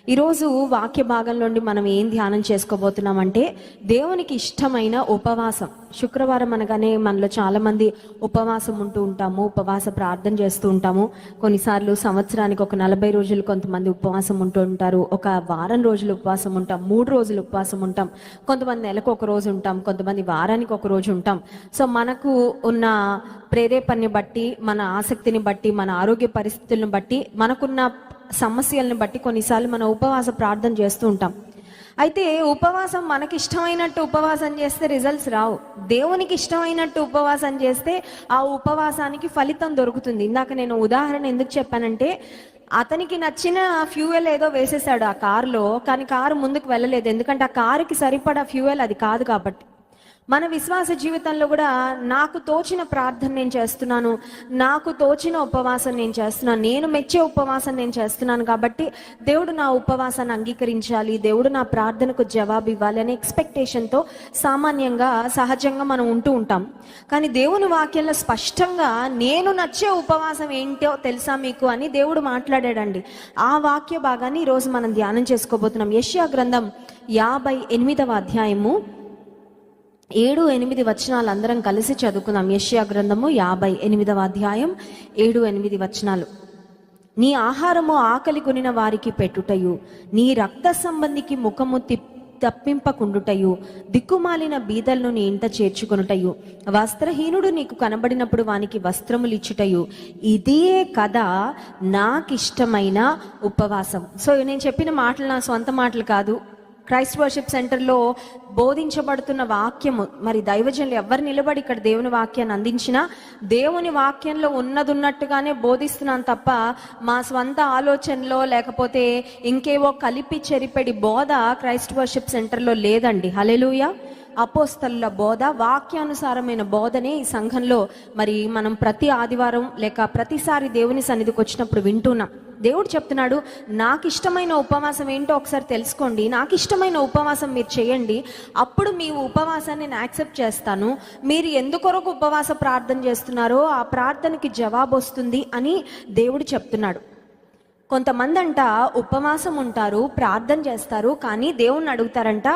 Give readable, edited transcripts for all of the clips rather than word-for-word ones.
ఈరోజు వాక్య భాగం నుండి మనం ఏం ధ్యానం చేసుకోబోతున్నామంటే దేవునికి ఇష్టమైన ఉపవాసం. శుక్రవారం అనగానే మనలో చాలామంది ఉపవాసం ఉంటూ ఉంటాము, ఉపవాస ప్రార్థన చేస్తూ ఉంటాము. కొన్నిసార్లు సంవత్సరానికి ఒక 40 రోజులు కొంతమంది ఉపవాసం ఉంటూ ఉంటారు, ఒక వారం రోజులు ఉపవాసం ఉంటాం, 3 రోజులు ఉపవాసం ఉంటాం, కొంతమంది నెలకు ఒక రోజు ఉంటాం, కొంతమంది వారానికి ఒక రోజు ఉంటాం. సో మనకు ఉన్న ప్రేరేపణని బట్టి, మన ఆసక్తిని బట్టి, మన ఆరోగ్య పరిస్థితులను బట్టి, మనకున్న సమస్యలను బట్టి కొన్నిసార్లు మనం ఉపవాస ప్రార్థన చేస్తూ ఉంటాం. అయితే ఉపవాసం మనకి ఇష్టమైనట్టు ఉపవాసం చేస్తే రిజల్ట్స్ రావు. దేవునికి ఇష్టమైనట్టు ఉపవాసం చేస్తే ఆ ఉపవాసానికి ఫలితం దొరుకుతుంది. ఇందాక నేను ఉదాహరణ ఎందుకు చెప్పానంటే, అతనికి నచ్చిన ఫ్యూయల్ ఏదో వేసేసాడు ఆ కారులో, కానీ కారు ముందుకు వెళ్ళలేదు. ఎందుకంటే ఆ కారుకి సరిపడా ఫ్యూయల్ అది కాదు కాబట్టి. మన విశ్వాస జీవితంలో కూడా నాకు తోచిన ప్రార్థన నేను చేస్తున్నాను, నాకు తోచిన ఉపవాసం నేను చేస్తున్నాను, నేను మెచ్చే ఉపవాసం నేను చేస్తున్నాను కాబట్టి దేవుడు నా ఉపవాసాన్ని అంగీకరించాలి, దేవుడు నా ప్రార్థనకు జవాబు ఇవ్వాలి అనే ఎక్స్పెక్టేషన్తో సామాన్యంగా సహజంగా మనం ఉంటూ ఉంటాం. కానీ దేవుని వాక్యంలో స్పష్టంగా నేను నచ్చే ఉపవాసం ఏంటో తెలుసా మీకు అని దేవుడు మాట్లాడాడండి. ఆ వాక్య భాగాన్ని ఈరోజు మనం ధ్యానం చేసుకోబోతున్నాం. యెషయా గ్రంథం 58వ అధ్యాయము 7-8 వచనాలు అందరం కలిసి చదువుకుందాం. యెషయా గ్రంథము 58వ అధ్యాయం 7-8 వచనాలు. నీ ఆహారము ఆకలి కొనిన వారికి పెట్టుటయు, నీ రక్త సంబంధికి ముఖము తప్పింపకుండుటయు, దిక్కుమాలిన బీదలను నీ ఇంట చేర్చుకొనుటయు, వస్త్రహీనుడు నీకు కనబడినప్పుడు వానికి వస్త్రములు ఇచ్చుటయు, ఇదే కదా నాకిష్టమైన ఉపవాసం. సో నేను చెప్పిన మాటలు నా సొంత మాటలు కాదు. క్రైస్ట్ వర్షిప్ సెంటర్లో బోధించబడుతున్న వాక్యము, మరి దైవజనులు ఎవరు నిలబడి ఇక్కడ దేవుని వాక్యాన్ని అందించినా దేవుని వాక్యంలో ఉన్నట్టుగానే బోధిస్తున్నాను తప్ప మా స్వంత ఆలోచనలో లేకపోతే ఇంకేవో కలిపి చెరిపెడి బోధ క్రైస్ట్ వర్షిప్ సెంటర్లో లేదండి. హల్లెలూయా. అపోస్తలుల బోధ, వాక్యానుసారమైన బోధనే ఈ సంఘంలో మరి మనం ప్రతి ఆదివారం లేక ప్రతిసారి దేవుని సన్నిధికి వచ్చినప్పుడు వింటున్నాం. దేవుడు చెప్తున్నాడు, నాకు ఇష్టమైన ఉపవాసం ఏంటో ఒకసారి తెలుసుకోండి, నాకు ఇష్టమైన ఉపవాసం మీరు చేయండి, అప్పుడు మీ ఉపవాసాన్ని నేను యాక్సెప్ట్ చేస్తాను, మీరు ఎందుకొరకు ఉపవాస ప్రార్థన చేస్తున్నారో ఆ ప్రార్థనకి జవాబు వస్తుంది అని దేవుడు చెప్తున్నాడు. కొంతమంది అంట ఉపవాసం ఉంటారు, ప్రార్థన చేస్తారు, కానీ దేవుణ్ణి అడుగుతారంట,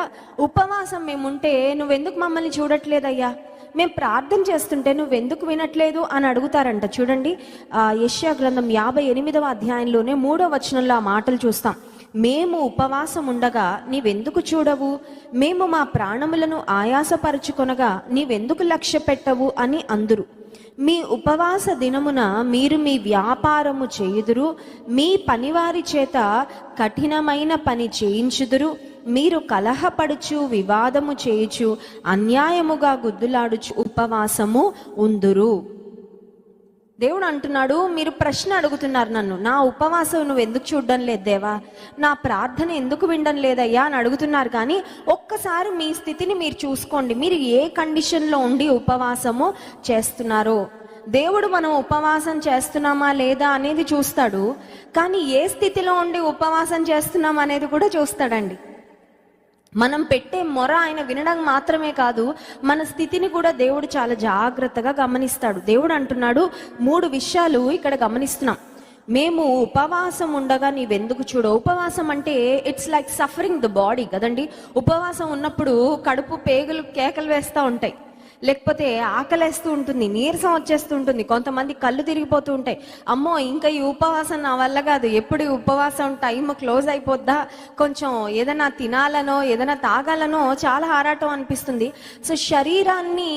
ఉపవాసం మేముంటే నువ్వెందుకు మమ్మల్ని చూడట్లేదయ్యా, మేము ప్రార్థన చేస్తుంటే నువ్వెందుకు వినట్లేదు అని అడుగుతారంట. చూడండి, యెషయా గ్రంథం 58వ అధ్యాయంలోనే 3వ వచనంలో ఆ మాటలు చూస్తాం. మేము ఉపవాసం ఉండగా నీవెందుకు చూడవు, మేము మా ప్రాణములను ఆయాసపరుచుకొనగా నీవెందుకు లక్ష్య పెట్టవు అని అందురు. మీ ఉపవాస దినమున మీరు మీ వ్యాపారము చేయుదురు, మీ పనివారి చేత కఠినమైన పని చేయించుదురు, మీరు కలహపడుచు వివాదము చేయుచు అన్యాయముగా గుద్దులాడుచు ఉపవాసము ఉందురు. దేవుడు అంటున్నాడు, మీరు ప్రశ్న అడుగుతున్నారు నన్ను, నా ఉపవాసం నువ్వు ఎందుకు చూడడం లేదు దేవా, నా ప్రార్థన ఎందుకు వినడం లేదయ్యా అని అడుగుతున్నారు. కానీ ఒక్కసారి మీ స్థితిని మీరు చూసుకోండి, మీరు ఏ కండిషన్లో ఉండి ఉపవాసము చేస్తున్నారో. దేవుడు మనం ఉపవాసం చేస్తున్నామా లేదా అనేది చూస్తాడు, కానీ ఏ స్థితిలో ఉండి ఉపవాసం చేస్తున్నాం అనేది కూడా చూస్తాడండి. మనం పెట్టే మొర ఆయన వినడం మాత్రమే కాదు, మన స్థితిని కూడా దేవుడు చాలా జాగ్రత్తగా గమనిస్తాడు. దేవుడు అంటున్నాడు 3 విషయాలు ఇక్కడ గమనిస్తున్నాం. మేము ఉపవాసం ఉండగా నీవెందుకు చూడవు. ఉపవాసం అంటే it's like suffering the body కదండి. ఉపవాసం ఉన్నప్పుడు కడుపు పేగులు కేకలు వేస్తూ ఉంటాయి, లేకపోతే ఆకలేస్తూ ఉంటుంది, నీరసం వచ్చేస్తూ ఉంటుంది, కొంతమంది కళ్ళు తిరిగిపోతూ ఉంటాయి. అమ్మో ఇంకా ఈ ఉపవాసం నా వల్ల కాదు, ఎప్పుడు ఈ ఉపవాసం టైం క్లోజ్ అయిపోద్దా, కొంచెం ఏదైనా తినాలనో ఏదైనా తాగాలనో చాలా ఆరాటం అనిపిస్తుంది. సో శరీరాన్ని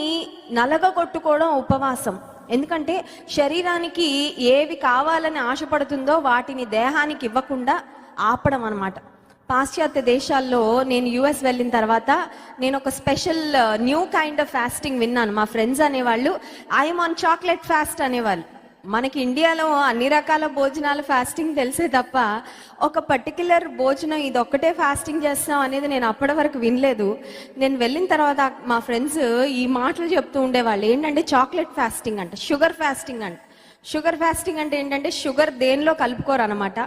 నలగగొట్టుకోవడం ఉపవాసం. ఎందుకంటే శరీరానికి ఏవి కావాలని ఆశపడుతుందో వాటిని దేహానికి ఇవ్వకుండా ఆపడం అన్నమాట. పాశ్చాత్య దేశాల్లో నేను యుఎస్ వెళ్ళిన తర్వాత నేను ఒక special new kind of fasting విన్నాను. మా ఫ్రెండ్స్ అనేవాళ్ళు ఐఎమ్ ఆన్ చాక్లెట్ ఫాస్ట్ అనేవాళ్ళు. మనకి ఇండియాలో అన్ని రకాల భోజనాలు ఫాస్టింగ్ తెలిసే తప్ప ఒక పర్టిక్యులర్ భోజనం ఇది ఒక్కటే ఫాస్టింగ్ చేస్తున్నాం అనేది నేను అప్పటి వరకు వినలేదు. నేను వెళ్ళిన తర్వాత మా ఫ్రెండ్స్ ఈ మాటలు చెప్తూ ఉండేవాళ్ళు. ఏంటంటే చాక్లెట్ ఫాస్టింగ్ అంట, షుగర్ ఫాస్టింగ్ అంట. షుగర్ ఫాస్టింగ్ అంటే ఏంటంటే షుగర్ దేనిలో కలుపుకోరు అనమాట,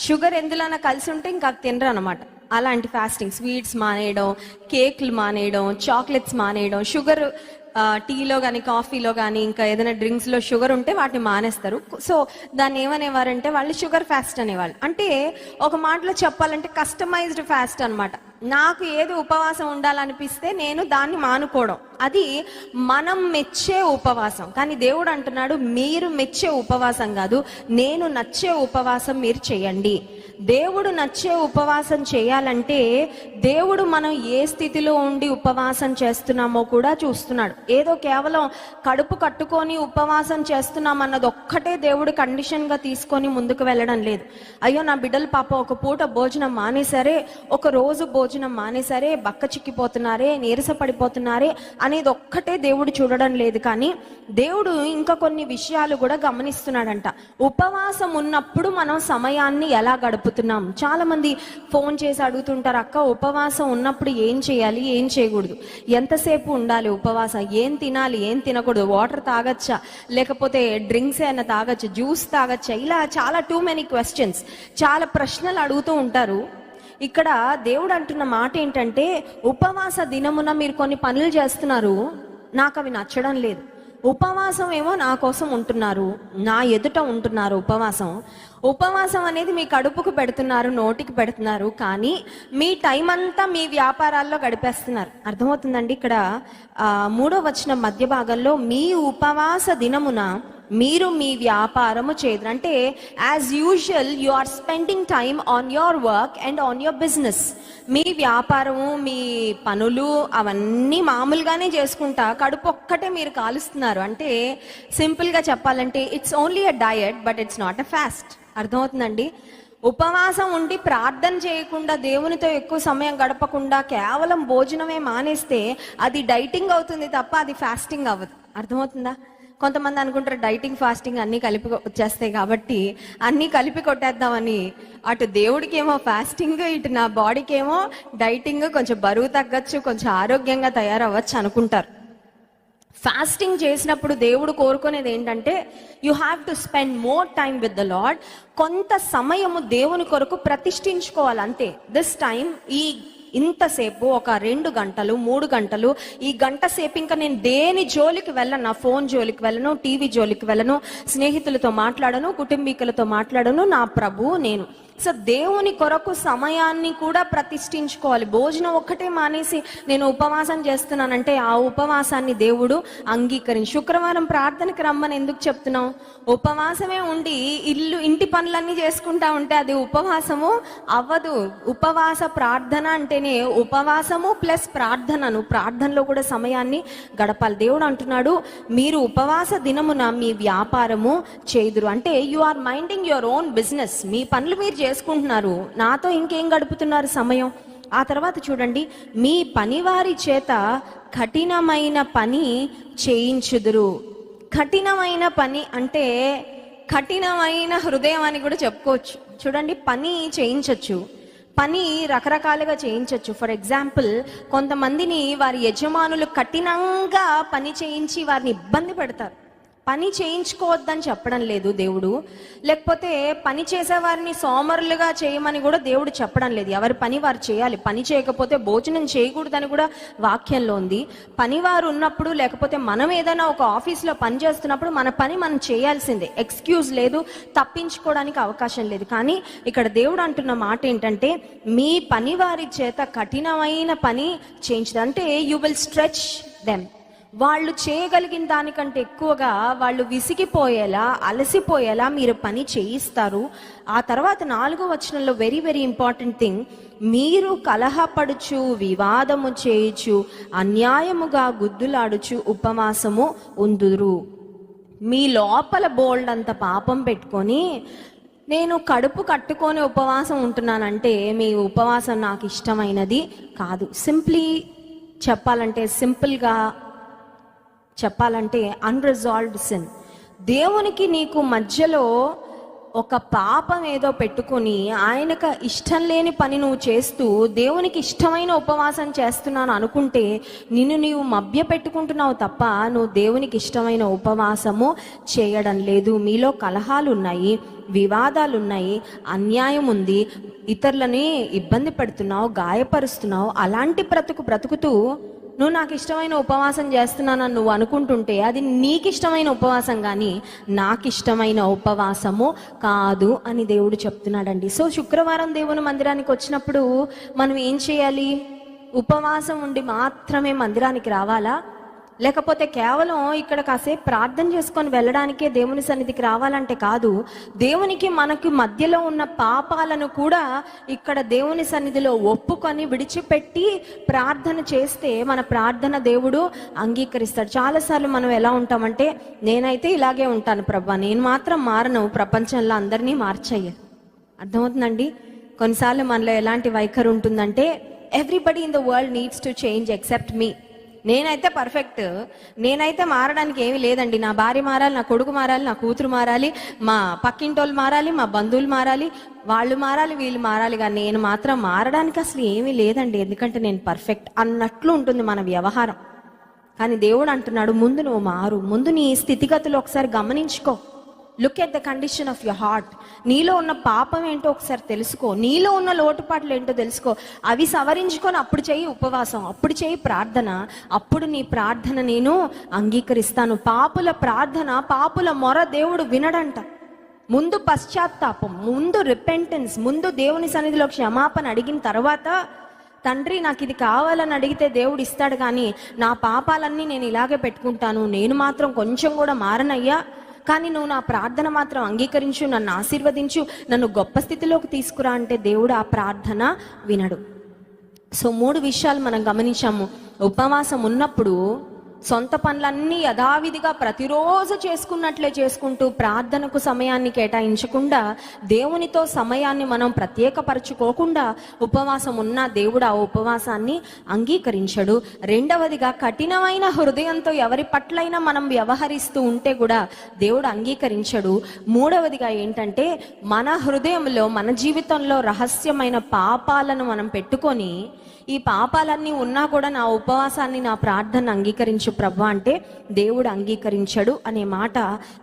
షుగర్ ఎందులోనా కలిసి ఉంటే ఇంకా తినరు అనమాట. అలాంటి ఫాస్టింగ్, స్వీట్స్ మానేయడం, కేక్లు మానేయడం, చాక్లెట్స్ మానేయడం, షుగర్ టీలో కానీ కాఫీలో కానీ ఇంకా ఏదైనా డ్రింక్స్లో షుగర్ ఉంటే వాటిని మానేస్తారు. సో దాన్ని ఏమనేవారంటే వాళ్ళు షుగర్ ఫాస్ట్ అనేవాళ్ళు. అంటే ఒక మాటలో చెప్పాలంటే కస్టమైజ్డ్ ఫాస్ట్ అనమాట. నాకు ఏది ఉపవాసం ఉండాలనిపిస్తే నేను దాన్ని మానుకోవడం, అది మనం మెచ్చే ఉపవాసం. కానీ దేవుడు అంటున్నాడు మీరు మెచ్చే ఉపవాసం కాదు, నేను నచ్చే ఉపవాసం మీరు చేయండి. దేవుడు నచ్చే ఉపవాసం చేయాలంటే దేవుడు మనం ఏ స్థితిలో ఉండి ఉపవాసం చేస్తున్నామో కూడా చూస్తున్నాడు. ఏదో కేవలం కడుపు కట్టుకొని ఉపవాసం చేస్తున్నాం అన్నది ఒక్కటే దేవుడు కండిషన్గా తీసుకొని ముందుకు వెళ్ళడం లేదు. అయ్యో నా బిడ్డలు పాప ఒక పూట భోజనం మానేసరే, ఒక రోజు భోజనం మానేసరే, బక్క చిక్కిపోతున్నారే, నీరస పడిపోతున్నారే అనేది ఒక్కటే దేవుడు చూడడం లేదు. కానీ దేవుడు ఇంకా కొన్ని విషయాలు కూడా గమనిస్తున్నాడంట. ఉపవాసం ఉన్నప్పుడు మనం సమయాన్ని ఎలా గడుపుతున్నాం? చాలా మంది ఫోన్ చేసి అడుగుతుంటారు, అక్క ఉపవాసం ఉన్నప్పుడు ఏం చేయాలి, ఏం చేయకూడదు, ఎంతసేపు ఉండాలి ఉపవాసం, ఏం తినాలి, ఏం తినకూడదు, వాటర్ తాగచ్చా, లేకపోతే డ్రింక్స్ ఏమైనా తాగచ్చా, జ్యూస్ తాగచ్చా, ఇలా చాలా టూ మెనీ క్వశ్చన్స్, చాలా ప్రశ్నలు అడుగుతూ ఉంటారు. ఇక్కడ దేవుడు అంటున్న మాట ఏంటంటే, ఉపవాస దినమున మీరు కొన్ని పనులు చేస్తున్నారు, నాకు అవి నచ్చడం లేదు. ఉపవాసం ఏమో నా కోసం ఉంటున్నారు, నా ఎదుట ఉంటున్నారు. ఉపవాసం అనేది మీ కడుపుకు పెడుతున్నారు, నోటికి పెడుతున్నారు, కానీ మీ టైం అంతా మీ వ్యాపారాల్లో గడిపేస్తున్నారు. అర్థమవుతుందండి? ఇక్కడ 3వ వచనం మధ్య భాగంలో మీ ఉపవాస దినమున మీరు మీ వ్యాపారము చేయరు. అంటే as usual you are spending time on your work and on your business. మీ వ్యాపారము, మీ పనులు అవన్నీ మామూలుగానే చేసుకుంటా కడుపు ఒక్కటే మీరు కాలుస్తున్నారు. అంటే సింపుల్గా చెప్పాలంటే it's only a diet but it's not a fast. అర్థమవుతుందండి? ఉపవాసం ఉండి ప్రార్థన చేయకుండా, దేవునితో ఎక్కువ సమయం గడపకుండా కేవలం భోజనమే మానేస్తే అది డైటింగ్ అవుతుంది తప్ప అది ఫాస్టింగ్ అవ్వదు. అర్థమవుతుందా? కొంతమంది అనుకుంటారు డైటింగ్ ఫాస్టింగ్ అన్నీ కలిపి వచ్చేస్తాయి కాబట్టి అన్నీ కలిపి కొట్టేద్దామని. అటు దేవుడికి ఏమో ఫాస్టింగ్, ఇటు నా బాడీకి ఏమో డైటింగ్, కొంచెం బరువు తగ్గచ్చు, కొంచెం ఆరోగ్యంగా తయారవ్వచ్చు అనుకుంటారు. ఫాస్టింగ్ చేసినప్పుడు దేవుడు కోరుకునేది ఏంటంటే you have to spend more time with the lord. కొంత సమయము దేవుని కొరకు ప్రతిష్ఠించుకోవాలి అంతే. దిస్ టైం, ఈ ఇంతసేపు, ఒక 2 గంటలు 3 గంటలు, ఈ గంట సేపు ఇంకా నేను దేని జోలికి వెళ్ళను, నా ఫోన్ జోలికి వెళ్ళను, టీవీ జోలికి వెళ్ళను, స్నేహితులతో మాట్లాడను, కుటుంబీకులతో మాట్లాడను, నా ప్రభువు నేను. సో దేవుని కొరకు సమయాన్ని కూడా ప్రతిష్ఠించుకోవాలి. భోజనం ఒక్కటే మానేసి నేను ఉపవాసం చేస్తున్నానంటే ఆ ఉపవాసాన్ని దేవుడు అంగీకరించి. శుక్రవారం ప్రార్థనకి రమ్మని ఎందుకు చెప్తున్నాం? ఉపవాసమే ఉండి ఇంటి పనులన్నీ చేసుకుంటా ఉంటే అది ఉపవాసము అవ్వదు. ఉపవాస ప్రార్థన అంటేనే ఉపవాసము ప్లస్ ప్రార్థనను, ప్రార్థనలో కూడా సమయాన్ని గడపాలి. దేవుడు అంటున్నాడు మీరు ఉపవాస దినమున మీ వ్యాపారము చేదురు. అంటే you are minding your own business. మీ పనులు మీరు చేసుకుంటున్నారు, నాతో ఇంకేం గడుపుతున్నారు సమయం? ఆ తర్వాత చూడండి, మీ పనివారి చేత కఠినమైన పని చేయించుదురు. కఠినమైన పని అంటే కఠినమైన హృదయం అని కూడా చెప్పుకోవచ్చు. చూడండి, పని చేయించవచ్చు, పని రకరకాలుగా చేయించవచ్చు. ఫర్ ఎగ్జాంపుల్, కొంతమందిని వారి యజమానులు కఠినంగా పని చేయించి వారిని ఇబ్బంది పెడతారు. పని చేయించుకోవద్దని చెప్పడం లేదు దేవుడు, లేకపోతే పని చేసేవారిని సోమరులుగా చేయమని కూడా దేవుడు చెప్పడం లేదు. ఎవరి పని వారు చేయాలి. పని చేయకపోతే భోజనం చేయకూడదని కూడా వాక్యంలో ఉంది. పనివారు ఉన్నప్పుడు, లేకపోతే మనం ఏదైనా ఒక ఆఫీస్లో పని చేస్తున్నప్పుడు మన పని మనం చేయాల్సిందే. ఎక్స్క్యూజ్ లేదు, తప్పించుకోవడానికి అవకాశం లేదు. కానీ ఇక్కడ దేవుడు అంటున్న మాట ఏంటంటే మీ పనివారి చేత కఠినమైన పని చేయించదు. అంటే యు విల్ స్ట్రెచ్ దెమ్. వాళ్ళు చేయగలిగిన దానికంటే ఎక్కువగా వాళ్ళు విసిగిపోయేలా, అలసిపోయేలా మీరు పని చేయిస్తారు. ఆ తర్వాత 4వ వచనంలో వెరీ వెరీ ఇంపార్టెంట్ థింగ్, మీరు కలహపడుచు, వివాదము చేయుచు, అన్యాయముగా గుద్దులాడుచు ఉపవాసము ఉందురు. మీ లోపల బోల్డ్ అంత పాపం పెట్టుకొని నేను కడుపు కట్టుకొని ఉపవాసం ఉంటున్నానంటే మీ ఉపవాసం నాకు ఇష్టమైనది కాదు. సింపుల్గా చెప్పాలంటే అన్రిజాల్వ్డ్ సిన్. దేవునికి నీకు మధ్యలో ఒక పాపం ఏదో పెట్టుకొని ఆయనకు ఇష్టం లేని పని నువ్వు చేస్తూ దేవునికి ఇష్టమైన ఉపవాసం చేస్తున్నాను అనుకుంటే నిన్ను నీవు మభ్య పెట్టుకుంటున్నావు తప్ప నువ్వు దేవునికి ఇష్టమైన ఉపవాసము చేయడం లేదు. మీలో కలహాలు ఉన్నాయి, వివాదాలు ఉన్నాయి, అన్యాయం ఉంది, ఇతరులని ఇబ్బంది పెడుతున్నావు, గాయపరుస్తున్నావు. అలాంటి బ్రతుకుతూ నువ్వు నాకు ఇష్టమైన ఉపవాసం చేస్తున్నానని నువ్వు అనుకుంటుంటే అది నీకు ఇష్టమైన ఉపవాసం కానీ నాకు ఇష్టమైన ఉపవాసము కాదు అని దేవుడు చెప్తున్నాడండి. సో శుక్రవారం దేవుని మందిరానికి వచ్చినప్పుడు మనం ఏం చేయాలి? ఉపవాసం ఉండి మాత్రమే మందిరానికి రావాలా? లేకపోతే కేవలం ఇక్కడ కాసేపు ప్రార్థన చేసుకొని వెళ్ళడానికే దేవుని సన్నిధికి రావాలంటే కాదు. దేవునికి మనకి మధ్యలో ఉన్న పాపాలను కూడా ఇక్కడ దేవుని సన్నిధిలో ఒప్పుకొని విడిచిపెట్టి ప్రార్థన చేస్తే మన ప్రార్థన దేవుడు అంగీకరిస్తాడు. చాలాసార్లు మనం ఎలా ఉంటామంటే, నేనైతే ఇలాగే ఉంటాను ప్రభా, నేను మాత్రం మారను, ప్రపంచంలో అందరినీ మార్చయ్య. అర్థమవుతుందండి? కొన్నిసార్లు మనలో ఎలాంటి వైఖరి ఉంటుందంటే, everybody in the world needs to change except me. నేనైతే పర్ఫెక్ట్, నేనైతే మారడానికి ఏమీ లేదండి. నా భార్య మారాలి, నా కొడుకు మారాలి, నా కూతురు మారాలి, మా పక్కింటోళ్ళు మారాలి, మా బంధువులు మారాలి, వాళ్ళు మారాలి, వీళ్ళు మారాలి, కానీ నేను మాత్రం మారడానికి అసలు ఏమీ లేదండి, ఎందుకంటే నేను పర్ఫెక్ట్ అన్నట్లు ఉంటుంది మన వ్యవహారం. కానీ దేవుడు అంటున్నాడు, ముందు నువ్వు మారు, ముందు నీ స్థితిగతులు ఒకసారి గమనించుకో. Look at the condition of your heart. నీలో ఉన్న పాపం ఏంటో ఒకసారి తెలుసుకో, నీలో ఉన్న లోటుపాట్లు ఏంటో తెలుసుకో. అవి సవరించుకొని అప్పుడు చేయి ఉపవాసం, అప్పుడు చేయి ప్రార్థన, అప్పుడు నీ ప్రార్థన నేను అంగీకరిస్తాను. పాపుల ప్రార్థన, పాపుల మొర దేవుడు వినడంట. ముందు పశ్చాత్తాపం, ముందు రిపెంటెన్స్, ముందు దేవుని సన్నిధిలో క్షమాపణ అడిగిన తర్వాత, తండ్రి నాకు ఇది కావాలని అడిగితే దేవుడు ఇస్తాడు, కానీ నా పాపాలన్నీ నేను ఇలాగే పెట్టుకుంటాను, నేను మాత్రం కొంచెం కూడా మారనయ్యా, కానీ నువ్వు నా ప్రార్థన మాత్రం అంగీకరించు, నన్ను ఆశీర్వదించు, నన్ను గొప్ప స్థితిలోకి తీసుకురా అంటే దేవుడు ఆ ప్రార్థన వినడు. సో 3 విషయాలు మనం గమనించాము. ఉపవాసం ఉన్నప్పుడు సొంత పనులన్నీ యథావిధిగా ప్రతిరోజు చేసుకున్నట్లే చేసుకుంటూ ప్రార్థనకు సమయాన్ని కేటాయించకుండా, దేవునితో సమయాన్ని మనం ప్రత్యేకపరచుకోకుండా ఉపవాసం ఉన్న దేవుడు ఆ ఉపవాసాన్ని అంగీకరించడు. రెండవదిగా, కఠినమైన హృదయంతో ఎవరి పట్లైనా మనం వ్యవహరిస్తూ ఉంటే కూడా దేవుడు అంగీకరించడు. మూడవదిగా ఏంటంటే, మన హృదయంలో, మన జీవితంలో రహస్యమైన పాపాలను మనం పెట్టుకొని, ఈ పాపాలన్నీ ఉన్నా కూడా నా ఉపవాసాన్ని, నా ప్రార్థన అంగీకరించు ప్రభా అంటే దేవుడు అంగీకరించడు అనే మాట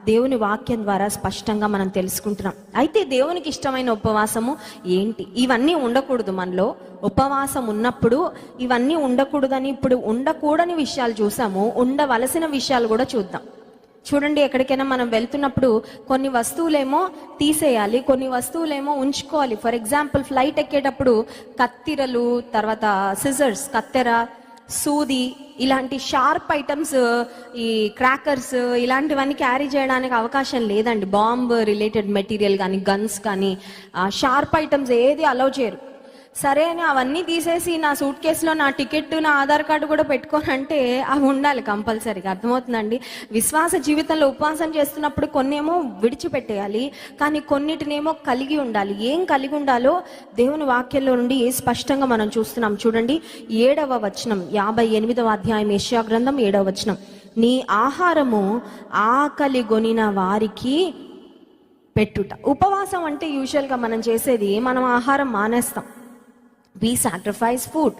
దేవుని వాక్యం ద్వారా స్పష్టంగా మనం తెలుసుకుంటున్నాం. అయితే దేవునికి ఇష్టమైన ఉపవాసము ఏంటి? ఇవన్నీ ఉండకూడదు మనలో. ఉపవాసం ఉన్నప్పుడు ఇవన్నీ ఉండకూడదని, ఇప్పుడు ఉండకూడని విషయాలు చూసాము, ఉండవలసిన విషయాలు కూడా చూద్దాం. చూడండి, ఎక్కడికైనా మనం వెళ్తున్నప్పుడు కొన్ని వస్తువులేమో తీసేయాలి, కొన్ని వస్తువులేమో ఉంచుకోవాలి. ఫర్ ఎగ్జాంపుల్, ఫ్లైట్ ఎక్కేటప్పుడు కత్తిరలు, తర్వాత సిజర్స్, కత్తెర, సూది, ఇలాంటి షార్ప్ ఐటమ్స్, ఈ క్రాకర్స్, ఇలాంటివన్నీ క్యారీ చేయడానికి అవకాశం లేదండి. బాంబ్ రిలేటెడ్ మెటీరియల్ కానీ, గన్స్ కానీ, షార్ప్ ఐటమ్స్ ఏది అలౌ చేయరు. సరే అని అవన్నీ తీసేసి నా సూట్ కేసులో నా టికెట్, నా ఆధార్ కార్డు కూడా పెట్టుకోనంటే అవి ఉండాలి కంపల్సరీగా. అర్థమవుతుందండి? విశ్వాస జీవితంలో ఉపవాసం చేస్తున్నప్పుడు కొన్నేమో విడిచిపెట్టేయాలి, కానీ కొన్నిటినేమో కలిగి ఉండాలి. ఏం కలిగి ఉండాలో దేవుని వాక్యంలో నుండి స్పష్టంగా మనం చూస్తున్నాం. చూడండి, 7వ వచనం, 58వ అధ్యాయం యెషయా గ్రంథం 7వ వచనం. నీ ఆహారము ఆకలి గొనిన వారికి పెట్టుట. ఉపవాసం అంటే యూజువల్గా మనం చేసేది, మనం ఆహారం మానేస్తాం, we sacrifice food.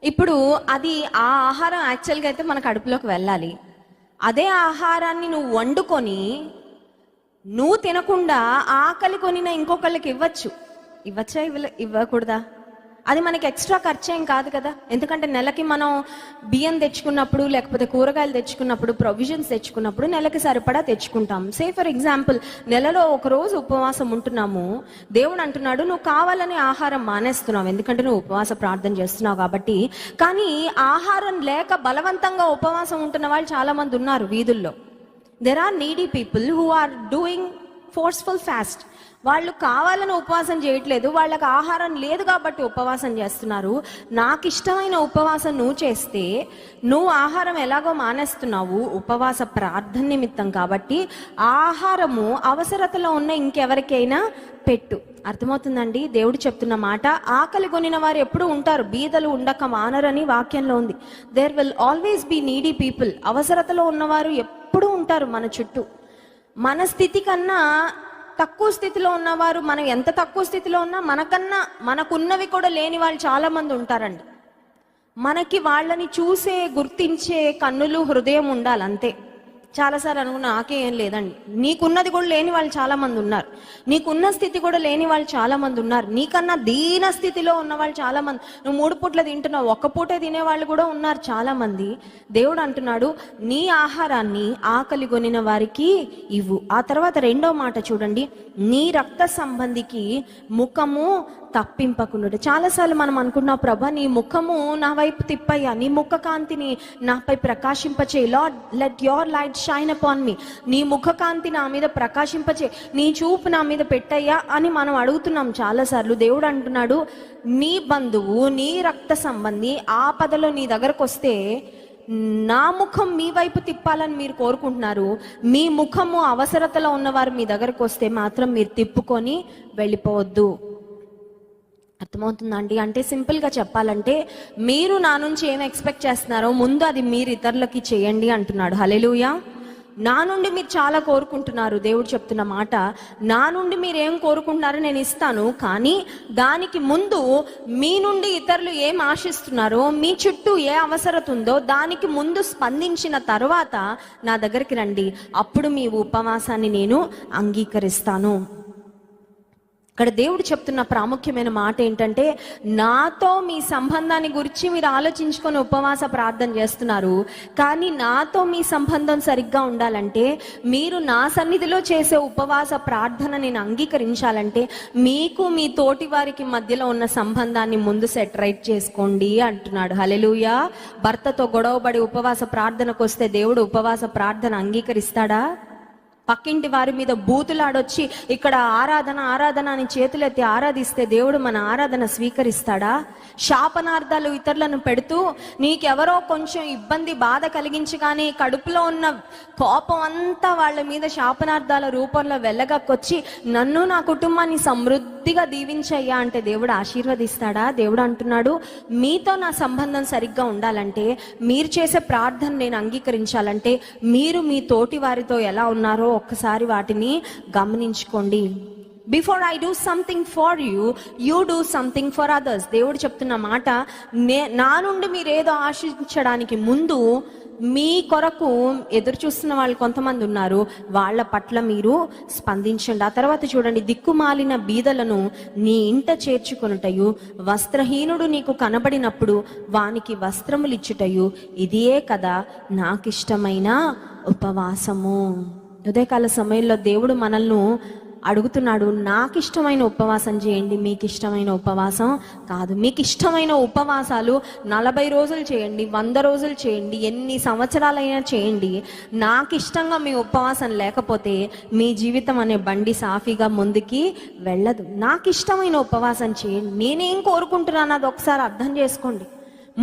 ఇప్పుడు అది, ఆ ఆహారం యాక్చువల్గా అయితే మన కడుపులోకి వెళ్ళాలి. అదే ఆహారాన్ని నువ్వు వండుకొని నువ్వు తినకుండా ఆకలి కొనిన ఇంకొకళ్ళకి ఇవ్వచ్చా? ఇవ్వకూడదా? అది మనకి ఎక్స్ట్రా ఖర్చేం కాదు కదా. ఎందుకంటే నెలకి మనం బియ్యం తెచ్చుకున్నప్పుడు, లేకపోతే కూరగాయలు తెచ్చుకున్నప్పుడు, ప్రొవిజన్స్ తెచ్చుకున్నప్పుడు నెలకి సరిపడా తెచ్చుకుంటాం. సే ఫర్ ఎగ్జాంపుల్, నెలలో ఒక రోజు ఉపవాసం ఉంటున్నాము, దేవుడు అంటున్నాడు నువ్వు కావాలని ఆహారం మానేస్తున్నావు, ఎందుకంటే నువ్వు ఉపవాస ప్రార్థన చేస్తున్నావు కాబట్టి. కానీ ఆహారం లేక బలవంతంగా ఉపవాసం ఉంటున్న వాళ్ళు చాలా మంది ఉన్నారు వీధుల్లో. There are needy people who are doing forceful fast. వాళ్ళు కావాలని ఉపవాసం చేయట్లేదు, వాళ్ళకి ఆహారం లేదు కాబట్టి ఉపవాసం చేస్తున్నారు. నాకు ఇష్టమైన ఉపవాసం నువ్వు చేస్తే, నువ్వు ఆహారం ఎలాగో మానేస్తున్నావు ఉపవాస ప్రార్థన నిమిత్తం కాబట్టి, ఆహారము అవసరతలో ఉన్న ఇంకెవరికైనా పెట్టు. అర్థమవుతుందండి? దేవుడు చెప్తున్న మాట, ఆకలి కొనిన వారు ఎప్పుడు ఉంటారు, బీదలు ఉండక మానరని వాక్యంలో ఉంది. There will always be needy people. అవసరతలో ఉన్నవారు ఎప్పుడు ఉంటారు మన చుట్టూ. మన స్థితి కన్నా తక్కువ స్థితిలో ఉన్నవారు, మనం ఎంత తక్కువ స్థితిలో ఉన్నా మనకన్నా మనకున్నవి కూడా లేని వాళ్ళు చాలా మంది ఉంటారండి. మనకి వాళ్ళని చూసే గుర్తించే కన్నులు, హృదయం ఉండాలి అంతే. చాలాసార్లు అనుకున్నా నాకే ఏం లేదండి. నీకున్నది కూడా లేని వాళ్ళు చాలా మంది ఉన్నారు. నీకున్న స్థితి కూడా లేని వాళ్ళు చాలా మంది ఉన్నారు. నీకన్నా దీన స్థితిలో ఉన్న వాళ్ళు చాలా మంది. నువ్వు 3 పూట్ల తింటున్నావు, 1 పూటే తినేవాళ్ళు కూడా ఉన్నారు చాలా మంది. దేవుడు అంటున్నాడు, నీ ఆహారాన్ని ఆకలి కొనిన వారికి ఇవ్వు. ఆ తర్వాత 2వ మాట చూడండి, నీ రక్త సంబంధికి ముఖము తప్పింపకుండా. చాలాసార్లు మనం అనుకున్నాం, ప్రభా నీ ముఖము నా వైపు తిప్పయ్యా, నీ ముఖ కాంతిని నాపై ప్రకాశింపచేయి. Lord let your light shine upon me. నీ ముఖ కాంతి నా మీద ప్రకాశింపచేయి, నీ చూపు నా మీద పెట్టయ్యా అని మనం అడుగుతున్నాం చాలాసార్లు. దేవుడు అంటున్నాడు, నీ బంధువు, నీ రక్త సంబంధి ఆపదలో నీ దగ్గరకు వస్తే నా ముఖం మీ వైపు తిప్పాలని మీరు కోరుకుంటున్నారు. మీ ముఖము అవసరతలో ఉన్నవారు మీ దగ్గరకు వస్తే మాత్రం మీరు తిప్పుకొని వెళ్ళిపోవద్దు. అర్థమవుతుందండి? అంటే సింపుల్గా చెప్పాలంటే, మీరు నా నుంచి ఏం ఎక్స్పెక్ట్ చేస్తున్నారో ముందు అది మీరు ఇతరులకి చేయండి అంటున్నాడు. హల్లెలూయా. నా నుండి మీరు చాలా కోరుకుంటున్నారు. దేవుడు చెప్తున్న మాట, నా నుండి మీరు ఏం కోరుకుంటున్నారో నేను ఇస్తాను, కానీ దానికి ముందు మీ నుండి ఇతరులు ఏం ఆశిస్తున్నారో, మీ చుట్టూ ఏ అవసరత ఉందో దానికి ముందు స్పందించిన తర్వాత నా దగ్గరికి రండి. అప్పుడు మీ ఉపవాసాన్ని నేను అంగీకరిస్తాను. ఇక్కడ దేవుడు చెప్తున్న ప్రాముఖ్యమైన మాట ఏంటంటే, నాతో మీ సంబంధాన్ని గురించి మీరు ఆలోచించుకొని ఉపవాస ప్రార్థన చేస్తున్నారు, కానీ నాతో మీ సంబంధం సరిగ్గా ఉండాలంటే, మీరు నా సన్నిధిలో చేసే ఉపవాస ప్రార్థన నేను అంగీకరించాలంటే, మీకు మీ తోటి వారికి మధ్యలో ఉన్న సంబంధాన్ని ముందు సెట్ రైట్ చేసుకోండి అంటున్నాడు. హల్లెలూయా. భర్తతో గొడవపడి ఉపవాస ప్రార్థనకు వస్తే దేవుడు ఉపవాస ప్రార్థన అంగీకరిస్తాడా? పక్కింటి వారి మీద బూతులాడొచ్చి ఇక్కడ ఆరాధన ఆరాధన అని చేతులెత్తి ఆరాధిస్తే దేవుడు మన ఆరాధన స్వీకరిస్తాడా? శాపనార్థాలు ఇతరులను పెడుతూ నీకెవరో కొంచెం ఇబ్బంది, బాధ కలిగించగానే కడుపులో ఉన్న కోపం అంతా వాళ్ళ మీద శాపనార్థాల రూపంలో వెళ్ళగక్కొచ్చి నన్ను నా కుటుంబాన్ని సమృద్ధిగా దీవించయ్యా అంటే దేవుడు ఆశీర్వదిస్తాడా? దేవుడు అంటున్నాడు, మీతో నా సంబంధం సరిగ్గా ఉండాలంటే, మీరు చేసే ప్రార్థన నేను అంగీకరించాలంటే, మీరు మీ తోటి వారితో ఎలా ఉన్నారో ఒక్కసారి వాటిని గమనించుకోండి. Before I do something for you, you do something for others. దేవుడు చెప్తున్న మాట, నా నుండి మీరు ఏదో ఆశించడానికి ముందు మీ కొరకు ఎదురు చూస్తున్న వాళ్ళు కొంతమంది ఉన్నారు, వాళ్ళ పట్ల మీరు స్పందించండి. ఆ తర్వాత చూడండి, దిక్కుమాలిన బీదలను నీ ఇంట చేర్చుకొనుటయు, వస్త్రహీనుడు నీకు కనబడినప్పుడు వానికి వస్త్రములు ఇచ్చుటయు, ఇదియే కదా నాకిష్టమైన ఉపవాసము. ఉదయకాల సమయంలో దేవుడు మనల్ని అడుగుతున్నాడు, నాకు ఇష్టమైన ఉపవాసం చేయండి, మీకు ఇష్టమైన ఉపవాసం కాదు. మీకు ఇష్టమైన ఉపవాసాలు 40 రోజులు చేయండి, 100 రోజులు చేయండి, ఎన్ని సంవత్సరాలైనా చేయండి. నాకు ఇష్టంగా మీ ఉపవాసం లేకపోతే మీ జీవితం అనే బండి సాఫీగా ముందుకి వెళ్ళదు. నాకు ఇష్టమైన ఉపవాసం చేయండి. నేనేం కోరుకుంటున్నాను అది ఒకసారి అర్థం చేసుకోండి.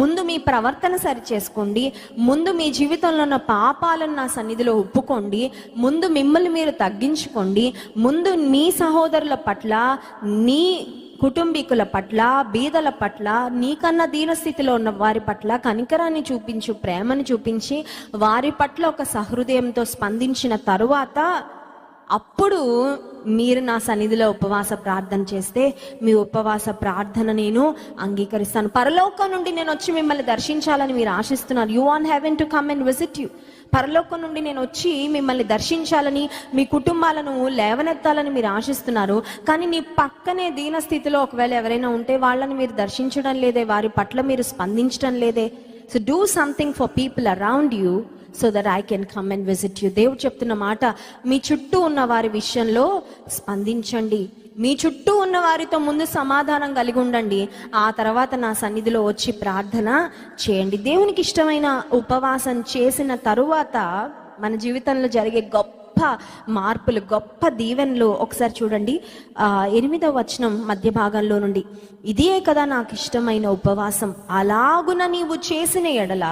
ముందు మీ ప్రవర్తన సరి చేసుకోండి. ముందు మీ జీవితంలో ఉన్న పాపాలను నా సన్నిధిలో ఒప్పుకోండి. ముందు మిమ్మల్ని మీరు తగ్గించుకోండి. ముందు నీ సహోదరుల పట్ల, నీ కుటుంబీకుల పట్ల, బీదల పట్ల, నీకన్నా దీనస్థితిలో ఉన్న వారి పట్ల కనికరాన్ని చూపించు, ప్రేమను చూపించి వారి పట్ల ఒక సహృదయంతో స్పందించిన తరువాత అప్పుడు మీరు నా సన్నిధిలో ఉపవాస ప్రార్థన చేస్తే మీ ఉపవాస ప్రార్థన నేను అంగీకరిస్తాను. పరలోకం నుండి నేను వచ్చి మిమ్మల్ని దర్శించాలని మీరు ఆశిస్తున్నారు. You want heaven to come and visit you. పరలోకం నుండి నేను వచ్చి మిమ్మల్ని దర్శించాలని, మీ కుటుంబాలను లేవనెత్తాలని మీరు ఆశిస్తున్నారు. కానీ నీ పక్కనే దీన స్థితిలో ఒకవేళ ఎవరైనా ఉంటే వాళ్ళని మీరు దర్శించడం లేదే, వారి పట్ల మీరు స్పందించడం లేదే. So do something for people around you so that I can come and visit you. దేవుడు చెప్తున్న మాట, మీ చుట్టూ ఉన్న వారి విషయంలో స్పందించండి. మీ చుట్టూ ఉన్న వారితో ముందు సమాధానం కలిగి ఉండండి. ఆ తర్వాత నా సన్నిధిలో వచ్చి ప్రార్థన చేయండి. దేవునికి ఇష్టమైన ఉపవాసం చేసిన తరువాత మన జీవితంలో జరిగే గొప్ప మార్పులు, గొప్ప దీవెనలు ఒకసారి చూడండి. 8వ వచనం మధ్య భాగంలో నుండి, ఇదే కదా నాకు ఇష్టమైన ఉపవాసం, అలాగున నీవు చేసిన ఎడల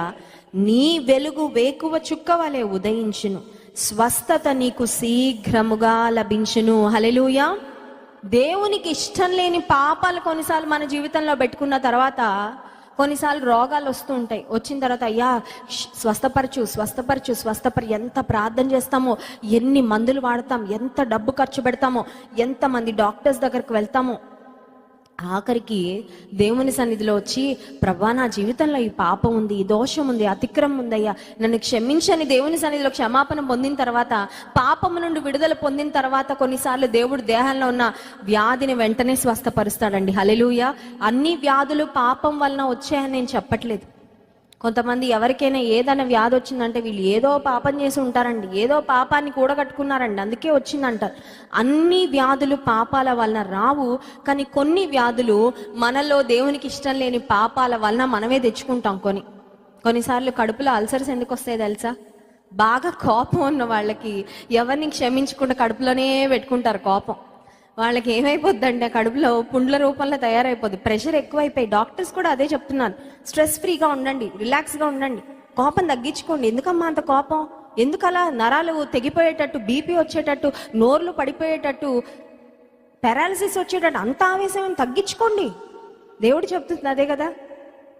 నీ వెలుగు వేకువ చుక్క వలె ఉదయించును, స్వస్థత నీకు శీఘ్రముగా లభించును. హల్లెలూయా. దేవునికి ఇష్టం లేని పాపాలు కొన్నిసార్లు మన జీవితంలో పెట్టుకున్న తర్వాత కొన్నిసార్లు రోగాలు వస్తూ ఉంటాయి. వచ్చిన తర్వాత అయ్యా స్వస్థపరచు ఎంత ప్రార్థన చేస్తామో, ఎన్ని మందులు వాడతాం, ఎంత డబ్బు ఖర్చు పెడతామో, ఎంతమంది డాక్టర్స్ దగ్గరికి వెళ్తామో, ఆఖరికి దేవుని సన్నిధిలో వచ్చి ప్రభా నా జీవితంలో ఈ పాపం ఉంది, ఈ దోషం ఉంది, అతిక్రమం ఉందయ్యా నన్ను క్షమించని దేవుని సన్నిధిలో క్షమాపణ పొందిన తర్వాత, పాపము నుండి విడుదల పొందిన తర్వాత కొన్నిసార్లు దేవుడు దేహంలో ఉన్న వ్యాధిని వెంటనే స్వస్థపరుస్తాడండి. హల్లెలూయా. అన్ని వ్యాధులు పాపం వలన వచ్చాయని నేను చెప్పట్లేదు. కొంతమంది ఎవరికైనా ఏదైనా వ్యాధి వచ్చిందంటే వీళ్ళు ఏదో పాపం చేసి ఉంటారండి, ఏదో పాపాన్ని కూడగట్టుకున్నారండి, అందుకే వచ్చిందంటారు. అన్ని వ్యాధులు పాపాల వలన రావు, కానీ కొన్ని వ్యాధులు మనలో దేవునికి ఇష్టం లేని పాపాల వలన మనమే తెచ్చుకుంటాం. కొన్నిసార్లు కడుపులో అల్సర్స్ ఎందుకు వస్తాయి తెలుసా? బాగా కోపం ఉన్న వాళ్ళకి ఎవరిని క్షమించకుండా కడుపులోనే పెట్టుకుంటారు కోపం. వాళ్ళకి ఏమైపోద్దంటే కడుపులో పుండ్ల రూపంలో తయారైపోద్ది. ప్రెషర్ ఎక్కువైపోయి డాక్టర్స్ కూడా అదే చెప్తున్నారు, స్ట్రెస్ ఫ్రీగా ఉండండి, రిలాక్స్గా ఉండండి, కోపం తగ్గించుకోండి. ఎందుకమ్మా అంత కోపం? ఎందుకలా నరాలు తెగిపోయేటట్టు, బీపీ వచ్చేటట్టు, నోర్లు పడిపోయేటట్టు, పారాలసిస్ వచ్చేటట్టు అంత ఆవేశం తగ్గించుకోండి. దేవుడు చెప్తుంది అదే కదా.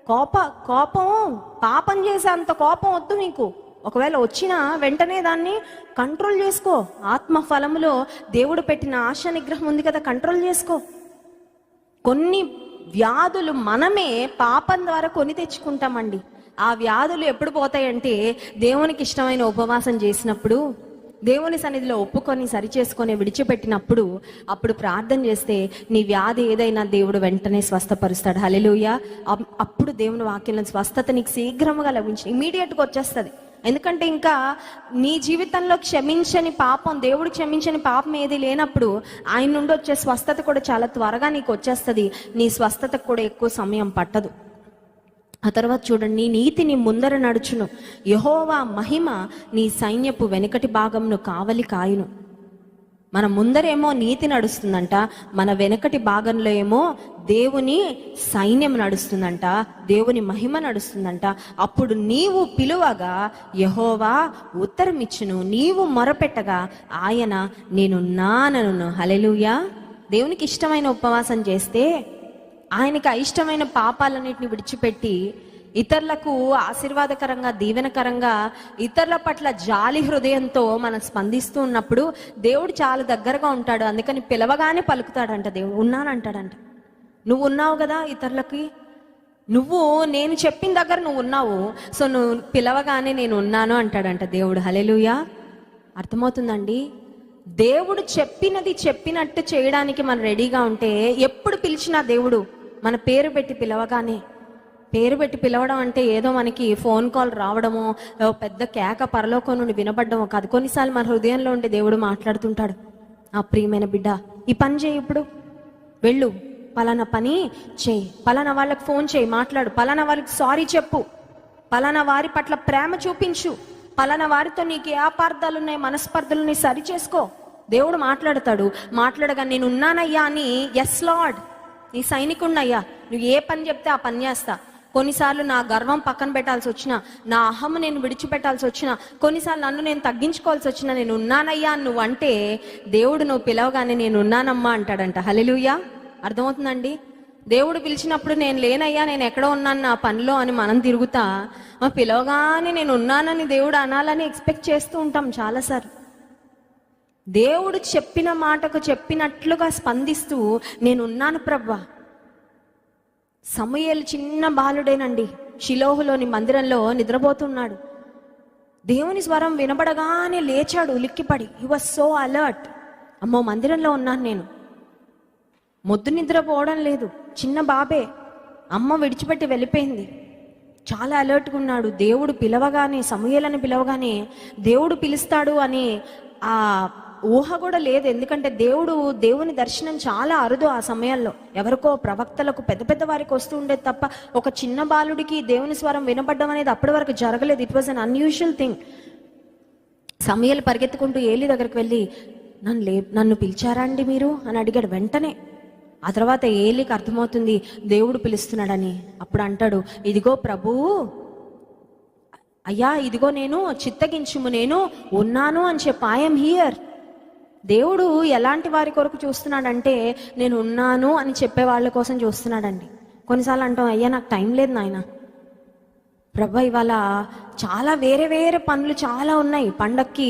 కోపం పాపం చేసే అంత కోపం వద్దు నీకు. ఒకవేళ వచ్చినా వెంటనే దాన్ని కంట్రోల్ చేసుకో. ఆత్మ ఫలములో దేవుడు పెట్టిన ఆశా నిగ్రహం ఉంది కదా, కంట్రోల్ చేసుకో. కొన్ని వ్యాధులు మనమే పాపం ద్వారా కొని తెచ్చుకుంటామండి. ఆ వ్యాధులు ఎప్పుడు పోతాయంటే దేవునికి ఇష్టమైన ఉపవాసం చేసినప్పుడు, దేవుని సన్నిధిలో ఒప్పుకొని సరిచేసుకొని విడిచిపెట్టినప్పుడు, అప్పుడు ప్రార్థన చేస్తే నీ వ్యాధి ఏదైనా దేవుడు వెంటనే స్వస్థపరుస్తాడు. హల్లెలూయా. అప్పుడు దేవుని వాక్యంలో స్వస్థత నీకు శీఘ్రముగా లభించి ఇమీడియట్గా వచ్చేస్తుంది. ఎందుకంటే ఇంకా నీ జీవితంలో క్షమించని పాపం, దేవుడు క్షమించని పాపం ఏది లేనప్పుడు ఆయన నుండి వచ్చే స్వస్థత కూడా చాలా త్వరగా నీకు వచ్చేస్తుంది. నీ స్వస్థతకు కూడా ఎక్కువ సమయం పట్టదు. ఆ తర్వాత చూడండి, నీ నీతి నీ ముందర నడుచును, యెహోవా మహిమ నీ సైన్యపు వెనుకటి భాగంను కావలి కాయును. మన ముందరేమో నీతి నడుస్తుందంట, మన వెనకటి భాగంలో ఏమో దేవుని సైన్యం నడుస్తుందంట, దేవుని మహిమ నడుస్తుందంట. అప్పుడు నీవు పిలువగా యెహోవా ఉత్తరం ఇచ్చును, నీవు మొరపెట్టగా ఆయన నేనున్నానను. హల్లెలూయా. దేవునికి ఇష్టమైన ఉపవాసం చేస్తే, ఆయనకి అయిష్టమైన పాపాలన్నిటిని విడిచిపెట్టి ఇతరులకు ఆశీర్వాదకరంగా, దీవెనకరంగా, ఇతరుల పట్ల జాలి హృదయంతో మనం స్పందిస్తూ ఉన్నప్పుడు దేవుడు చాలా దగ్గరగా ఉంటాడు. అందుకని పిలవగానే పలుకుతాడంట. దేవుడు ఉన్నానంటాడంట. నువ్వు ఉన్నావు కదా ఇతరులకి, నేను చెప్పిన దగ్గర నువ్వు ఉన్నావు, సో నువ్వు పిలవగానే నేను ఉన్నాను అంటాడంట దేవుడు. హల్లెలూయా. అర్థమవుతుందండి? దేవుడు చెప్పినది చెప్పినట్టు చేయడానికి మనం రెడీగా ఉంటే, ఎప్పుడు పిలిచినా దేవుడు మన పేరు పెట్టి పిలవగానే, పేరు పెట్టి పిలవడం అంటే ఏదో మనకి ఫోన్ కాల్ రావడమో, పెద్ద కేక పరలోకం నుండి వినబడ్డమో కాదు. కొన్నిసార్లు మన హృదయంలో ఉంటే దేవుడు మాట్లాడుతుంటాడు. ఆ ప్రియమైన బిడ్డ, ఈ పని చేయి, ఇప్పుడు వెళ్ళు, పలానా పని చేయి, పలానా వాళ్ళకి ఫోన్ చేయి, మాట్లాడు, పలానా వాళ్ళకి సారీ చెప్పు, పలానా వారి పట్ల ప్రేమ చూపించు, పలానా వారితో నీకు ఏ అపార్థాలు ఉన్నాయి, మనస్పర్ధలుని సరి చేసుకో. దేవుడు మాట్లాడతాడు. మాట్లాడగా నేను ఉన్నానయ్యా అని, ఎస్ లార్డ్, నీ సైనికుడినయ్యా, నువ్వు ఏ పని చెప్తే ఆ పని చేస్తా. కొన్నిసార్లు నా గర్వం పక్కన పెట్టాల్సి వచ్చినా, నా అహం నేను విడిచిపెట్టాల్సి వచ్చినా, కొన్నిసార్లు నన్ను నేను తగ్గించుకోవాల్సి వచ్చినా, నేను ఉన్నానయ్యా నువ్వు అంటే దేవుడు నువ్వు పిలవగానే నేను ఉన్నానమ్మా అంటాడంట. హల్లెలూయా. అర్థమవుతుందండి? దేవుడు పిలిచినప్పుడు నేను లేనయ్యా, నేను ఎక్కడో ఉన్నాను నా పనిలో అని మనం తిరుగుతా, పిలవగానే నేను ఉన్నానని దేవుడు అనాలని ఎక్స్పెక్ట్ చేస్తూ ఉంటాం చాలాసార్లు. దేవుడు చెప్పిన మాటకు చెప్పినట్లుగా స్పందిస్తూ నేనున్నాను ప్రభువా. సమూయేలు చిన్న బాలుడేనండి, షిలోహులోని మందిరంలో నిద్రపోతున్నాడు. దేవుని స్వరం వినబడగానే లేచాడు ఉలిక్కిపడి. హి వాజ్ సో అలర్ట్. అమ్మో, మందిరంలో ఉన్నాను నేను. మొద్దు నిద్రపోవడం లేదు, చిన్న బాబే, అమ్మ విడిచిపెట్టి వెళ్ళిపోయింది. చాలా అలర్ట్గా ఉన్నాడు. దేవుడు పిలవగానే, సమూయేలుని పిలవగానే దేవుడు పిలుస్తాడు అని ఆ ఊహ కూడా లేదు. ఎందుకంటే దేవుని దర్శనం చాలా అరుదు ఆ సమయాల్లో. ఎవరికో ప్రవక్తలకు, పెద్ద పెద్ద వారికి వస్తూ ఉండేది తప్ప ఒక చిన్న బాలుడికి దేవుని స్వరం వినపడడం అనేది అప్పటి వరకు జరగలేదు. It was un unusual thing. సమూయేలు పరిగెత్తుకుంటూ ఏలీ దగ్గరికి వెళ్ళి, నన్ను పిలిచారా అండి మీరు అని అడిగాడు వెంటనే. ఆ తర్వాత ఏలీకి అర్థమవుతుంది దేవుడు పిలుస్తున్నాడని. అప్పుడు అంటాడు, ఇదిగో ప్రభువు, అయ్యా ఇదిగో నేను, చిత్తగించుము, నేను ఉన్నాను అని చెప్పి, ఐఎమ్ హియర్. దేవుడు ఎలాంటి వారి కొరకు చూస్తున్నాడంటే నేను ఉన్నాను అని చెప్పే వాళ్ళ కోసం చూస్తున్నాడండి. కొన్నిసార్లు అంటాం, అయ్యా నాకు టైం లేదు నాయన, ప్రభా ఇవాళ చాలా వేరే వేరే పనులు చాలా ఉన్నాయి, పండక్కి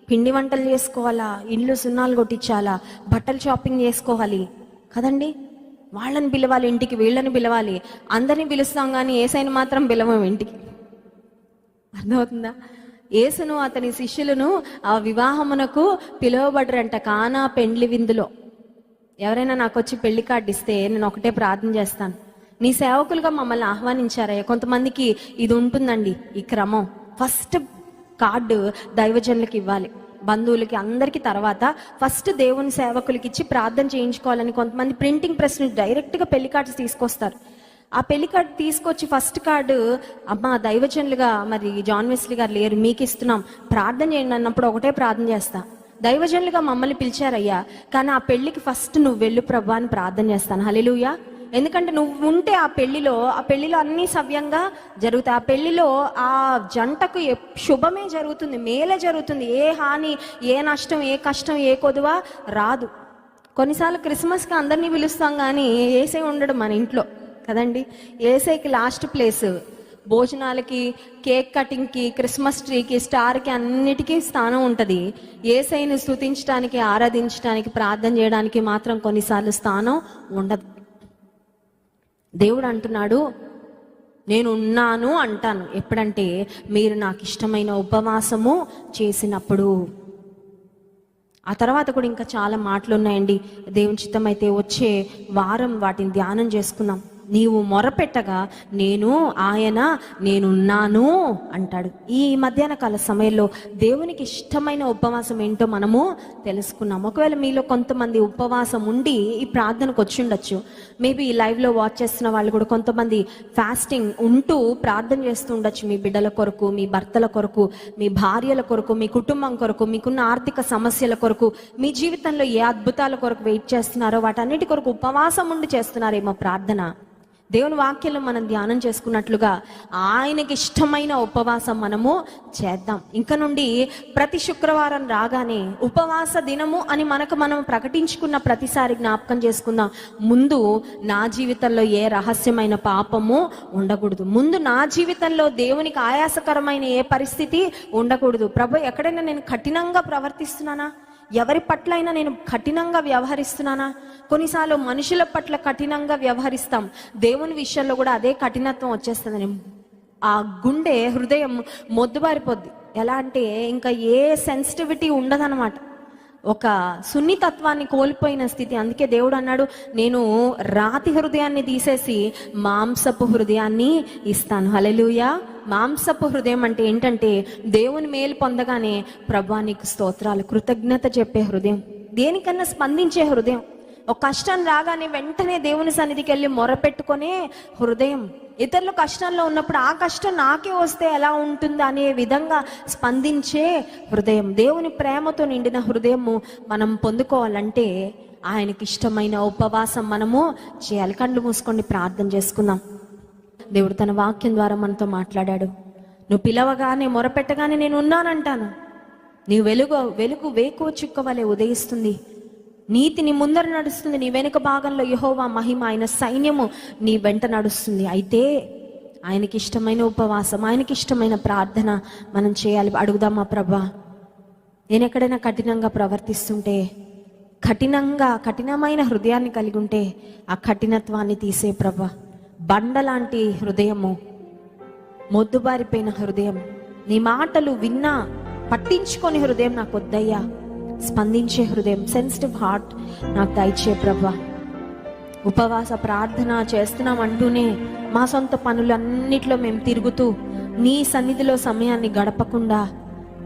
పిండి వంటలు చేసుకోవాలా, ఇల్లు సున్నాలు కొట్టించాలా, బట్టలు షాపింగ్ చేసుకోవాలి కదండి, వాళ్ళని పిలవాలి ఇంటికి, వీళ్ళని పిలవాలి, అందరిని పిలుస్తాం కానీ ఏసైని మాత్రం పిలవం ఇంటికి. అర్థమవుతుందా? యేసును అతని శిష్యులను ఆ వివాహమునకు పిలువబడరంట కానా పెండ్లి విందులో. ఎవరైనా నాకు వచ్చి పెళ్లి కార్డు ఇస్తే నేను ఒకటే ప్రార్థన చేస్తాను, నీ సేవకులుగా మమ్మల్ని ఆహ్వానించారయ్యా. కొంతమందికి ఇది ఉంటుందండి ఈ క్రమం, ఫస్ట్ కార్డు దైవజనులకు ఇవ్వాలి, బంధువులకి అందరికీ, తర్వాత ఫస్ట్ దేవుని సేవకులకి ఇచ్చి ప్రార్థన చేయించుకోవాలని కొంతమంది ప్రింటింగ్ ప్రెస్ నుంచి డైరెక్ట్గా పెళ్లి కార్డ్స్ తీసుకొస్తారు. ఆ పెళ్లి కార్డు తీసుకొచ్చి ఫస్ట్ కార్డు, అమ్మ దైవజనులుగా మరి జాన్ వెస్లీ గారు లేరు, మీకు ఇస్తున్నాం ప్రార్థన చేయండి అన్నప్పుడు ఒకటే ప్రార్థన చేస్తా, దైవజనులుగా మమ్మల్ని పిలిచారయ్యా, కానీ ఆ పెళ్లికి ఫస్ట్ నువ్వు వెళ్ళు ప్రభా అని ప్రార్థన చేస్తాను. హల్లెలూయా. ఎందుకంటే నువ్వు ఉంటే ఆ పెళ్లిలో అన్నీ సవ్యంగా జరుగుతాయి. ఆ పెళ్లిలో ఆ జంటకు శుభమే జరుగుతుంది, మేలే జరుగుతుంది, ఏ హాని, ఏ నష్టం, ఏ కష్టం, ఏ కొదువ రాదు. కొన్నిసార్లు క్రిస్మస్కి అందరినీ పిలుస్తాం కానీ ఏసై ఉండడు మన ఇంట్లో కదండి. ఏసైకి లాస్ట్ ప్లేస్, భోజనాలకి, కేక్ కటింగ్కి, క్రిస్మస్ ట్రీకి, స్టార్కి, అన్నిటికీ స్థానం ఉంటుంది. ఏసైని స్తుతించడానికి, ఆరాధించడానికి, ప్రార్థన చేయడానికి మాత్రం కొన్నిసార్లు స్థానం ఉండదు. దేవుడు అంటున్నాడు, నేను ఉన్నాను అంటాను ఎప్పుడంటే మీరు నాకు ఇష్టమైన ఉపవాసము చేసినప్పుడు. ఆ తర్వాత కూడా ఇంకా చాలా మాటలు ఉన్నాయండి. దేవుని చిత్తం అయితే వచ్చే వారం వాటిని ధ్యానం చేసుకుందాం. నీవు మొరపెట్టగా నేనున్నాను అంటాడు. ఈ మధ్యాహ్న కాల సమయంలో దేవునికి ఇష్టమైన ఉపవాసం ఏంటో మనము తెలుసుకున్నాం. ఒకవేళ మీలో కొంతమంది ఉపవాసం ఉండి ఈ ప్రార్థనకు వచ్చి ఉండొచ్చు. మేబీ ఈ లైవ్లో వాచ్ చేస్తున్న వాళ్ళు కూడా కొంతమంది ఫాస్టింగ్ ఉంటూ ప్రార్థన చేస్తూ ఉండొచ్చు. మీ బిడ్డల కొరకు, మీ భర్తల కొరకు, మీ భార్యల కొరకు, మీ కుటుంబం కొరకు, మీకున్న ఆర్థిక సమస్యల కొరకు, మీ జీవితంలో ఏ అద్భుతాల కొరకు వెయిట్ చేస్తున్నారో వాటన్నిటి కొరకు ఉపవాసం ఉండి చేస్తున్నారేమో ప్రార్థన. దేవుని వాక్యంలో మనం ధ్యానం చేసుకున్నట్లుగా ఆయనకి ఇష్టమైన ఉపవాసం మనము చేద్దాం. ఇంకా నుండి ప్రతి శుక్రవారం రాగానే ఉపవాస దినము అని మనం ప్రకటించుకున్న ప్రతిసారి జ్ఞాపకం చేసుకుందాం, ముందు నా జీవితంలో ఏ రహస్యమైన పాపము ఉండకూడదు, ముందు నా జీవితంలో దేవునికి ఆయాసకరమైన ఏ పరిస్థితి ఉండకూడదు. ప్రభు ఎక్కడైనా నేను కఠినంగా ప్రవర్తిస్తున్నానా, ఎవరి పట్ల అయినా నేను కఠినంగా వ్యవహరిస్తున్నానా? కొన్నిసార్లు మనుషుల పట్ల కఠినంగా వ్యవహరిస్తాం, దేవుని విషయంలో కూడా అదే కఠినత్వం వచ్చేస్తుంది. ఆ గుండె, హృదయం మొద్దుబారిపోద్ది. ఎలా అంటే ఇంకా ఏ సెన్సిటివిటీ ఉండదన్నమాట, ఒక సున్నితత్వాన్ని కోల్పోయిన స్థితి. అందుకే దేవుడు అన్నాడు, నేను రాతి హృదయాన్ని తీసేసి మాంసపు హృదయాన్ని ఇస్తాను. హల్లెలూయా. మాంసపు హృదయం అంటే ఏంటంటే దేవుని మేలు పొందగానే ప్రభువా నీకు స్తోత్రాలు, కృతజ్ఞత చెప్పే హృదయం, దేనికన్నా స్పందించే హృదయం, ఒక కష్టం రాగానే వెంటనే దేవుని సన్నిధికి వెళ్ళి మొరపెట్టుకునే హృదయం, ఇతరులు కష్టంలో ఉన్నప్పుడు ఆ కష్టం నాకే వస్తే ఎలా ఉంటుంది అనే విధంగా స్పందించే హృదయం, దేవుని ప్రేమతో నిండిన హృదయము మనం పొందుకోవాలంటే ఆయనకి ఇష్టమైన ఉపవాసం మనము చేయాలి. కళ్ళు మూసుకొని ప్రార్థన చేసుకుందాం. దేవుడు తన వాక్యం ద్వారా మనతో మాట్లాడాడు. నువ్వు పిలవగానే, మొరపెట్టగానే నేను ఉన్నానంటాను. నీ వెలుగు వేకువ చుక్క వలె ఉదయిస్తుంది, నీతి నీ ముందర నడుస్తుంది, నీ వెనుక భాగంలో యెహోవా మహిమ, ఆయన సైన్యము నీ వెంట నడుస్తుంది. అయితే ఆయనకి ఇష్టమైన ఉపవాసం, ఆయనకి ఇష్టమైన ప్రార్థన మనం చేయాలి. అడుగుదామా, ప్రభా నేను ఎక్కడైనా కఠినంగా ప్రవర్తిస్తుంటే, కఠినమైన హృదయాన్ని కలిగి ఉంటే ఆ కఠినత్వాన్ని తీసే ప్రభా. బండలాంటి హృదయము, మొద్దుబారిపోయిన హృదయం, నీ మాటలు విన్నా పట్టించుకొని హృదయం నాకు వద్దయ్యా. స్పందించే హృదయం, సెన్సిటివ్ హార్ట్ నాకు దయచే ప్రభా. ఉపవాస ప్రార్థన చేస్తున్నాం అంటూనే మా సొంత పనులన్నిట్లో మేము తిరుగుతూ నీ సన్నిధిలో సమయాన్ని గడపకుండా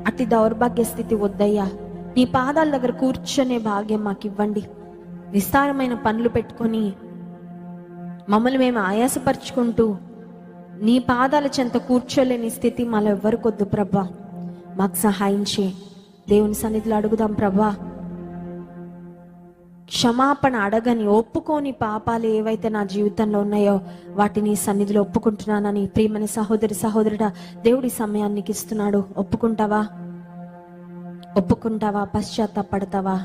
అతి దౌర్భాగ్య స్థితి వద్దయ్యా. నీ పాదాల దగ్గర కూర్చొనే భాగ్యం మాకు ఇవ్వండి. విస్తారమైన పనులు పెట్టుకొని మమ్మల్ని మేము ఆయాసపరుచుకుంటూ నీ పాదాల చెంత కూర్చోలేని స్థితి మాలో ఎవ్వరికొద్దు ప్రభా. మాకు సహాయం చేయి. దేవుని సన్నిధిలో అడుగుదాం ప్రభా. క్షమాపణ అడగని, ఒప్పుకోని పాపాలు ఏవైతే నా జీవితంలో ఉన్నాయో వాటిని సన్నిధిలో ఒప్పుకుంటున్నానని ప్రియమైన సహోదరుడా, దేవుడి సమయానికి ఇస్తున్నాడు. ఒప్పుకుంటావా? పశ్చాత్తాపడతావా?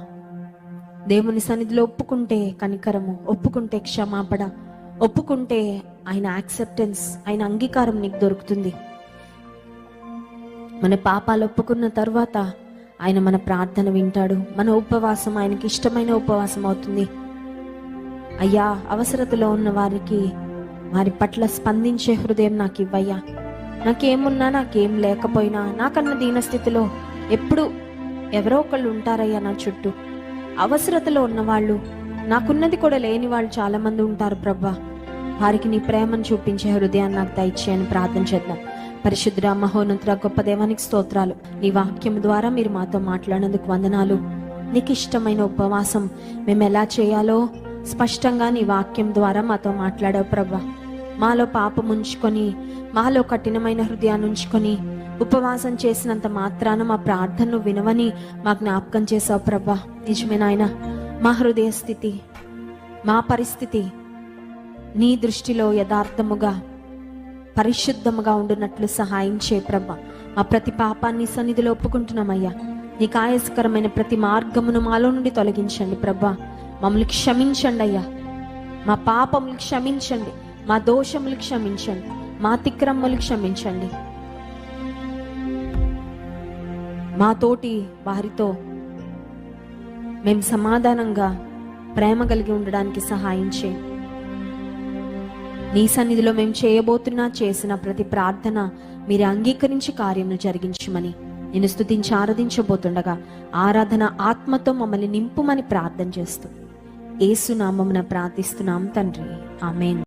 దేవుని సన్నిధిలో ఒప్పుకుంటే కనికరము, ఒప్పుకుంటే క్షమాపణ, ఒప్పుకుంటే ఆయన యాక్సెప్టెన్స్, ఆయన అంగీకారం నీకు దొరుకుతుంది. మన పాపాలు ఒప్పుకున్న తర్వాత ఆయన మన ప్రార్థన వింటాడు. మన ఉపవాసం ఆయనకి ఇష్టమైన ఉపవాసం అవుతుంది. అయ్యా, అవసరతలో ఉన్న వారి పట్ల స్పందించే హృదయం నాకు ఇవ్వయ్యా. నాకేమున్నా నాకేం లేకపోయినా నాకన్నా దీనస్థితిలో ఎప్పుడు ఎవరో ఒకళ్ళు ఉంటారయ్యా నా చుట్టూ. అవసరతలో ఉన్నవాళ్ళు, నాకున్నది కూడా లేని వాళ్ళు చాలా మంది ఉంటారు ప్రభా. వారికి నీ ప్రేమను చూపించే హృదయాన్ని నాకు దయచేయని ప్రార్థన చేద్దాం. పరిశుద్ధ మహోన్నతుడ గొప్ప దేవానికి స్తోత్రాలు. నీ వాక్యం ద్వారా మీరు మాతో మాట్లాడినందుకు వందనాలు. నీకు ఇష్టమైన ఉపవాసం మేము ఎలా చేయాలో స్పష్టంగా నీ వాక్యం ద్వారా మాతో మాట్లాడావు ప్రభా. మాలో పాపం ఉంచుకొని, మాలో కఠినమైన హృదయాన్ని ఉంచుకొని ఉపవాసం చేసినంత మాత్రాన మా ప్రార్థనను వినవని మా జ్ఞాపకం చేసావు ప్రభా. నిజమే నాయన, మా హృదయ స్థితి, మా పరిస్థితి నీ దృష్టిలో యథార్థముగా పరిశుద్ధముగా ఉండునట్లు సహాయం చేయ ప్రభా. మా ప్రతి పాపాన్ని సన్నిధిలో ఒప్పుకుంటున్నామయ్యా. నీకు ఆయాసకరమైన ప్రతి మార్గమును మాలో నుండి తొలగించండి ప్రభా. మమ్మల్ని క్షమించండి అయ్యా. మా పాపములు క్షమించండి, మా దోషములు క్షమించండి, మా అతిక్రమములు క్షమించండి. మా తోటి వారితో మేము సమాధానంగా ప్రేమ కలిగి ఉండడానికి సహాయం చేయి. నీ సన్నిధిలో మేము చేసిన ప్రతి ప్రార్థన మీరు అంగీకరించి కార్యములు జరిగించమని నేను స్తుతించి ఆరాధించబోతుండగా ఆరాధన ఆత్మతో మమ్మల్ని నింపుమని ప్రార్థన చేస్తూ యేసు నామమున ప్రార్థిస్తున్నాం తండ్రి, ఆమేన్.